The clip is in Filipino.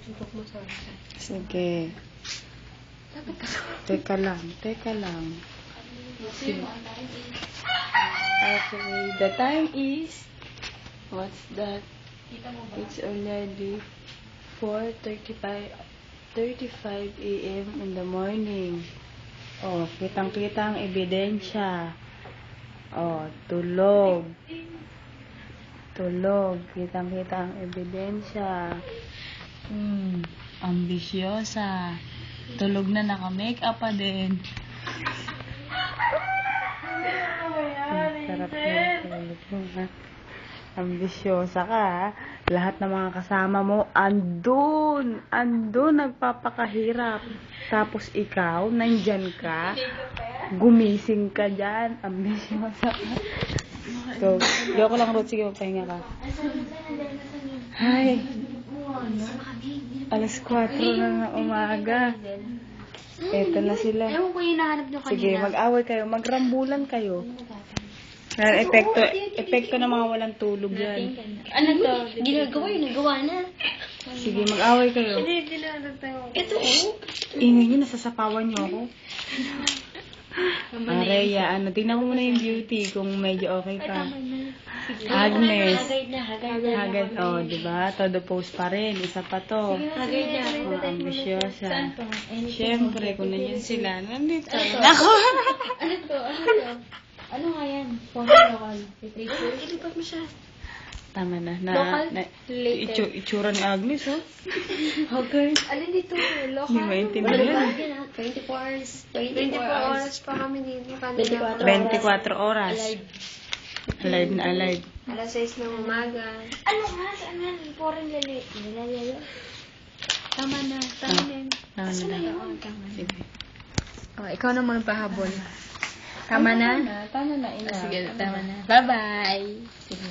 Ipok mo sa akin. Sige. Teka lang. Sige. Okay, the time is, what's that? It's already 4:35 a.m. in the morning. Oh, kitang-kita ang ebidensya. Oh, tulog. Kitang-kita ang ebidensya. Ambisyosa. Tulog na, naka-makeup pa din. Sarap na tulog mo, ha? Ambisyosa ka, ha? Lahat ng mga kasama mo, andun, nagpapakahirap. Tapos ikaw, nandyan ka, gumising ka dyan, ambisyosa ka. So, yoko lang, Ruth, sige, magpahinga ka. Hi. Alas 4 na ng umaga. Eto na sila. Ewan ko yung nahanap nyo kanina. Sige, mag-away kayo, magrambulan kayo. Epekto ng mga walang tulog yan. Ano to? Ginagawa yun, nagawa na. Sige, mag-away kayo. Hindi na tayo. Ito Ingay nyo, nasasapawan nyo ako. Areya, tingnan mo muna yung beauty kung medyo okay pa. Agnes. Hagad, diba? Todo pose pa rin. Isa pa to. Hagad na. Ambisyosa. Saan to? Siyempre, kung nandiyan sila, nandito. Nako! Ano to? Ano nga yan? Foreign local literature? Ilipat mo siya. Tama na. Local later. Itsura ni Agnes, oh. Hagad. Alin dito? Local? Hindi maintindihan. 24 hours pa kami dito. 24 oras. Alive na alive. Alas 6 ng umaga. Ano nga? Saan nga? Foreign lalo. Tama na. Tama na. Sige. Oh, ikaw naman pahabol. Tama na? Tama na. Sige, tama na. Bye-bye. Sige.